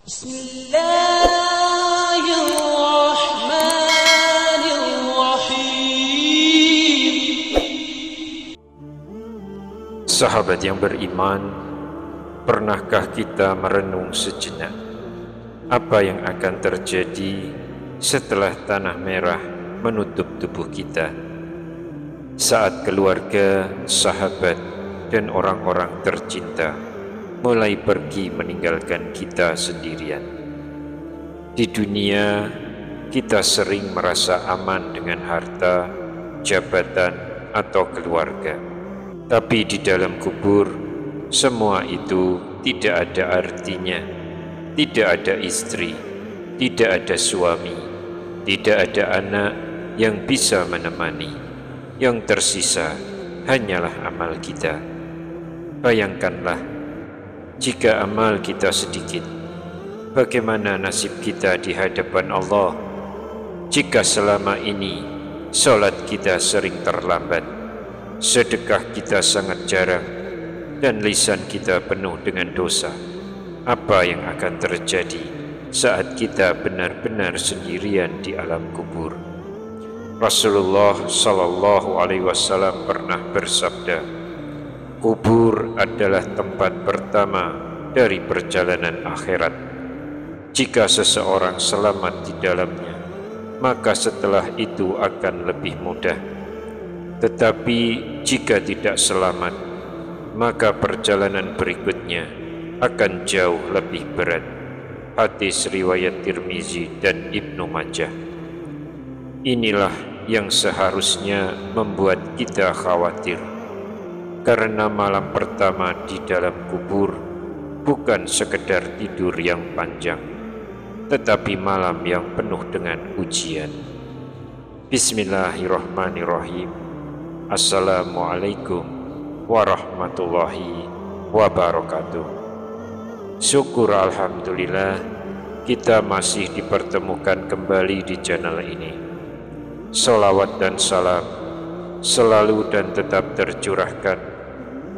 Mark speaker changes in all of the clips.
Speaker 1: Bismillahirrahmanirrahim.
Speaker 2: Sahabat yang beriman, pernahkah kita merenung sejenak apa yang akan terjadi setelah tanah merah menutup tubuh kita? Saat keluarga, sahabat, dan orang-orang tercinta mulai pergi meninggalkan kita sendirian. Di dunia, kita sering merasa aman dengan harta, jabatan, atau keluarga. Tapi di dalam kubur, semua itu tidak ada artinya. Tidak ada istri, tidak ada suami, tidak ada anak yang bisa menemani. Yang tersisa hanyalah amal kita. Bayangkanlah, jika amal kita sedikit, bagaimana nasib kita di hadapan Allah? Jika selama ini salat kita sering terlambat, sedekah kita sangat jarang, dan lisan kita penuh dengan dosa, apa yang akan terjadi saat kita benar-benar sendirian di alam kubur? Rasulullah sallallahu alaihi wasallam pernah bersabda, kubur adalah tempat pertama dari perjalanan akhirat. Jika seseorang selamat di dalamnya, maka setelah itu akan lebih mudah. Tetapi jika tidak selamat, maka perjalanan berikutnya akan jauh lebih berat. Hadis riwayat Tirmizi dan Ibnu Majah. Inilah yang seharusnya membuat kita khawatir, karena malam pertama di dalam kubur bukan sekedar tidur yang panjang, tetapi malam yang penuh dengan ujian. Bismillahirrahmanirrahim. Assalamualaikum warahmatullahi wabarakatuh. Syukur alhamdulillah kita masih dipertemukan kembali di channel ini. Salawat dan salam selalu dan tetap tercurahkan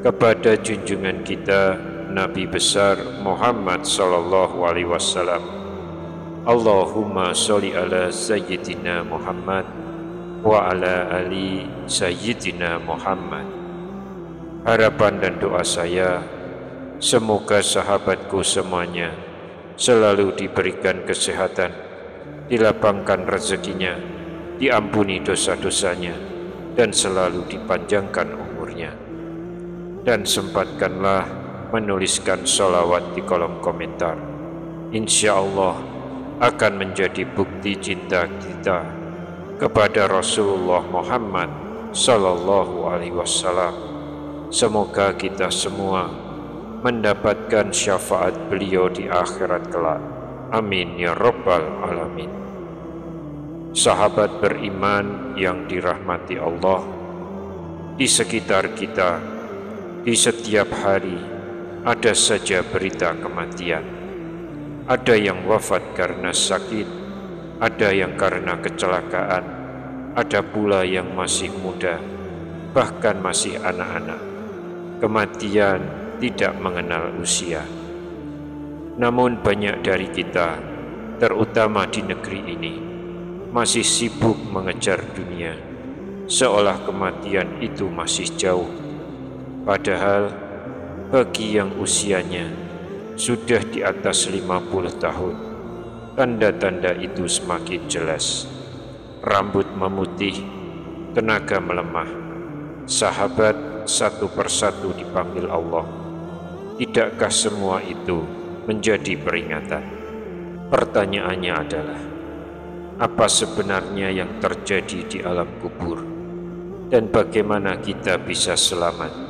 Speaker 2: kepada junjungan kita Nabi besar Muhammad sallallahu alaihi wasallam. Allahumma sholli ala sayyidina Muhammad wa ala ali sayyidina Muhammad. Harapan dan doa saya, semoga sahabatku semuanya selalu diberikan kesehatan, dilapangkan rezekinya, diampuni dosa-dosanya, dan selalu dipanjangkan umurnya. Dan sempatkanlah menuliskan sholawat di kolom komentar. Insya Allah akan menjadi bukti cinta kita kepada Rasulullah Muhammad sallallahu alaihi wasallam. Semoga kita semua mendapatkan syafaat beliau di akhirat kelak. Amin ya rabbal alamin. Sahabat beriman yang dirahmati Allah, di sekitar kita, di setiap hari ada saja berita kematian. Ada yang wafat karena sakit, ada yang karena kecelakaan, ada pula yang masih muda, bahkan masih anak-anak. Kematian tidak mengenal usia. Namun banyak dari kita, terutama di negeri ini, masih sibuk mengejar dunia, seolah kematian itu masih jauh. Padahal bagi yang usianya sudah di atas 50 tahun, tanda-tanda itu semakin jelas. Rambut memutih, tenaga melemah, sahabat satu persatu dipanggil Allah. Tidakkah semua itu menjadi peringatan? Pertanyaannya adalah, apa sebenarnya yang terjadi di alam kubur, dan bagaimana kita bisa selamat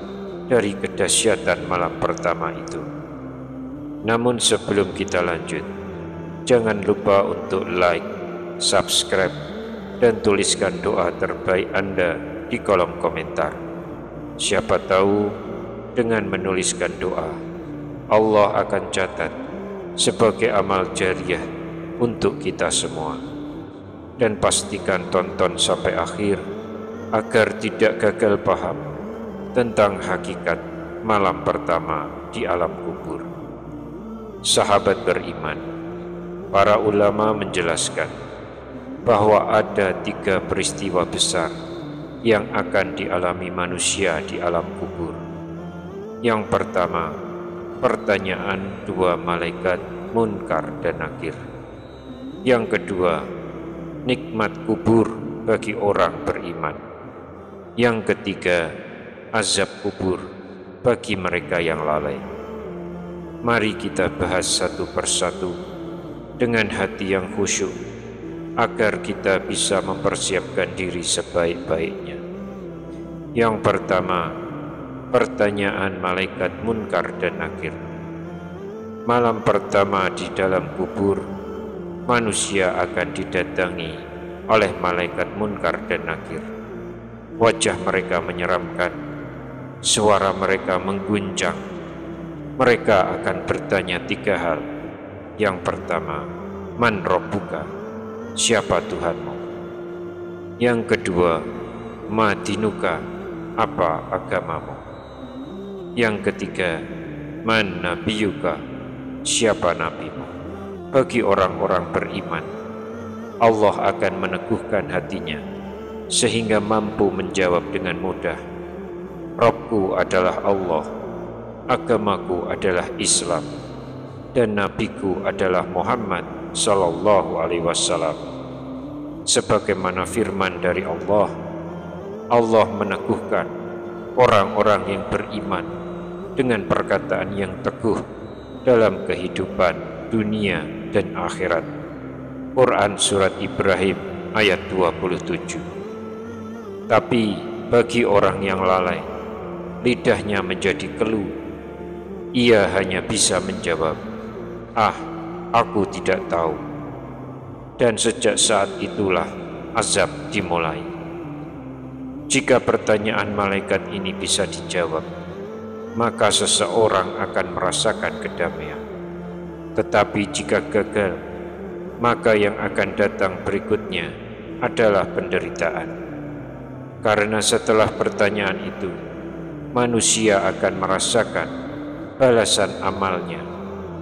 Speaker 2: dari kedahsyatan malam pertama itu? Namun sebelum kita lanjut, jangan lupa untuk like, subscribe, dan tuliskan doa terbaik Anda di kolom komentar. Siapa tahu dengan menuliskan doa, Allah akan catat sebagai amal jariah untuk kita semua. Dan pastikan tonton sampai akhir agar tidak gagal paham tentang hakikat malam pertama di alam kubur. Sahabat beriman, para ulama menjelaskan bahwa ada 3 peristiwa besar yang akan dialami manusia di alam kubur. Yang pertama, pertanyaan 2 malaikat Munkar dan Nakir. Yang kedua, nikmat kubur bagi orang beriman. Yang ketiga, azab kubur bagi mereka yang lalai. Mari kita bahas satu persatu dengan hati yang khusyuk, agar kita bisa mempersiapkan diri sebaik-baiknya. Yang pertama, pertanyaan malaikat Munkar dan Nakir. Malam pertama di dalam kubur, manusia akan didatangi oleh malaikat Munkar dan Nakir. Wajah mereka menyeramkan, suara mereka mengguncang. Mereka akan bertanya 3 hal. Yang pertama, man rabbuka, siapa Tuhanmu? Yang kedua, ma dinuka, apa agamamu? Yang ketiga, man nabiyuka, siapa nabimu? Bagi orang-orang beriman, Allah akan meneguhkan hatinya sehingga mampu menjawab dengan mudah, Rabbku adalah Allah, agamaku adalah Islam, dan nabiku adalah Muhammad sallallahu alaihi wasallam. Sebagaimana firman dari Allah, Allah meneguhkan orang-orang yang beriman dengan perkataan yang teguh dalam kehidupan dunia dan akhirat. Quran Surat Ibrahim ayat 27. Tapi bagi orang yang lalai, lidahnya menjadi keluh. Ia hanya bisa menjawab, aku tidak tahu. Dan sejak saat itulah azab dimulai. Jika pertanyaan malaikat ini bisa dijawab, maka seseorang akan merasakan kedamaian. Tetapi jika gagal, maka yang akan datang berikutnya adalah penderitaan. Karena setelah pertanyaan itu, manusia akan merasakan balasan amalnya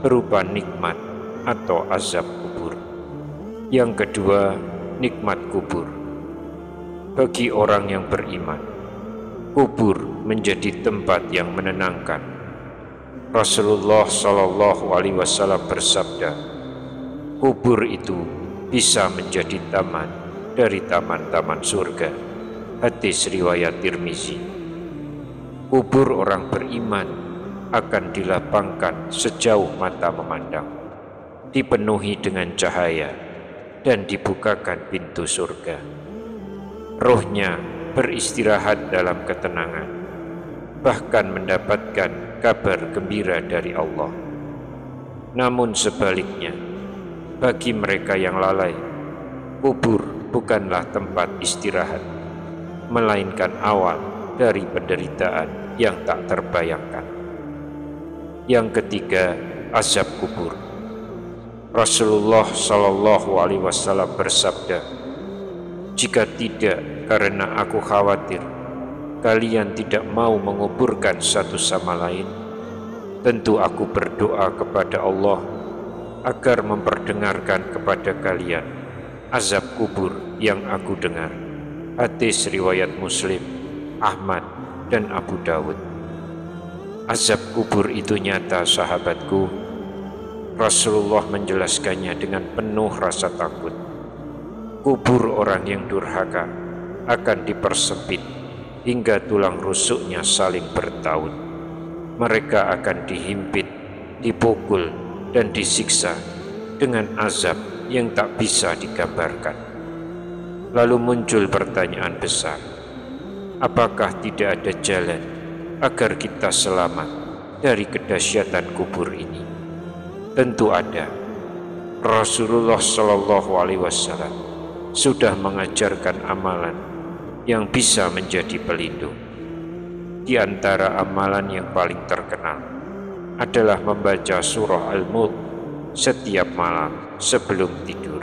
Speaker 2: berupa nikmat atau azab kubur. Yang kedua, nikmat kubur. Bagi orang yang beriman, kubur menjadi tempat yang menenangkan. Rasulullah Shallallahu Alaihi Wasallam bersabda, kubur itu bisa menjadi taman dari taman-taman surga. Hadis riwayat Tirmizi. Kubur orang beriman akan dilapangkan sejauh mata memandang, dipenuhi dengan cahaya, dan dibukakan pintu surga. Rohnya beristirahat dalam ketenangan, bahkan mendapatkan kabar gembira dari Allah. Namun sebaliknya, bagi mereka yang lalai, kubur bukanlah tempat istirahat, melainkan awal dari penderitaan yang tak terbayangkan. Yang ketiga, azab kubur. Rasulullah Shallallahu Alaihi Wasallam bersabda, jika tidak karena aku khawatir kalian tidak mau menguburkan satu sama lain, tentu aku berdoa kepada Allah agar memperdengarkan kepada kalian azab kubur yang aku dengar. Hadis riwayat Muslim, Ahmad, dan Abu Dawud. Azab kubur itu nyata, sahabatku. Rasulullah menjelaskannya dengan penuh rasa takut. Kubur orang yang durhaka akan dipersempit hingga tulang rusuknya saling bertaut. Mereka akan dihimpit, dipukul, dan disiksa dengan azab yang tak bisa digambarkan. Lalu muncul pertanyaan besar, apakah tidak ada jalan agar kita selamat dari kedahsyatan kubur ini? Tentu ada. Rasulullah Shallallahu Alaihi Wasallam sudah mengajarkan amalan yang bisa menjadi pelindung. Di antara amalan yang paling terkenal adalah membaca surah Al-Mulk setiap malam sebelum tidur.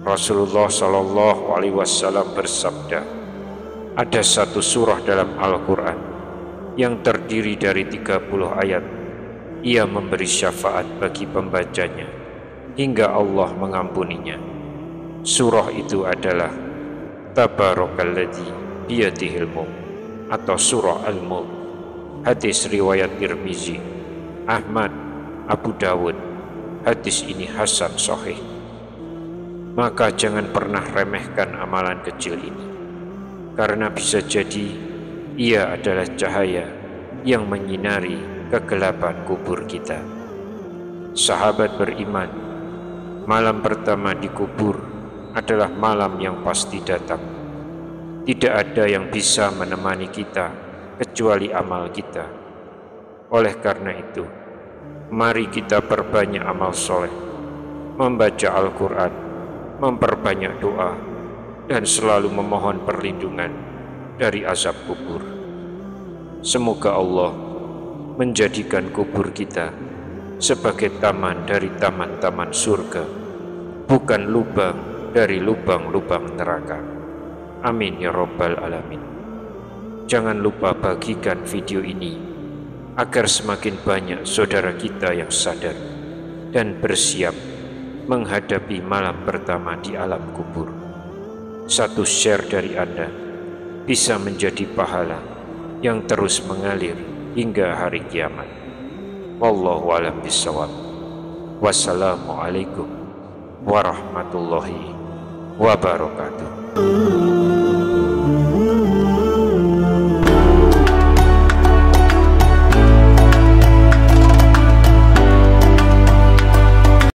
Speaker 2: Rasulullah Shallallahu Alaihi Wasallam bersabda, ada satu surah dalam Al-Quran yang terdiri dari 30 ayat ia memberi syafaat bagi pembacanya hingga Allah mengampuninya. Surah itu adalah Tabarakalladzi biyadihil mulk atau surah Al-Mulk. Hadis riwayat Tirmizi, Ahmad, Abu Dawud. Hadis ini hasan sahih. Maka jangan pernah remehkan amalan kecil ini, karena bisa jadi ia adalah cahaya yang menyinari kegelapan kubur kita. Sahabat beriman, malam pertama di kubur adalah malam yang pasti datang. Tidak ada yang bisa menemani kita kecuali amal kita. Oleh karena itu, mari kita perbanyak amal soleh, membaca Al-Quran, memperbanyak doa, dan selalu memohon perlindungan dari azab kubur. Semoga Allah menjadikan kubur kita sebagai taman dari taman-taman surga, bukan lubang dari lubang-lubang neraka. Amin ya Rabbal Alamin. Jangan lupa bagikan video ini agar semakin banyak saudara kita yang sadar dan bersiap menghadapi malam pertama di alam kubur. Satu share dari Anda bisa menjadi pahala yang terus mengalir hingga hari kiamat. Wallahu a'lam bishawab. Wassalamualaikum warahmatullahi wabarakatuh.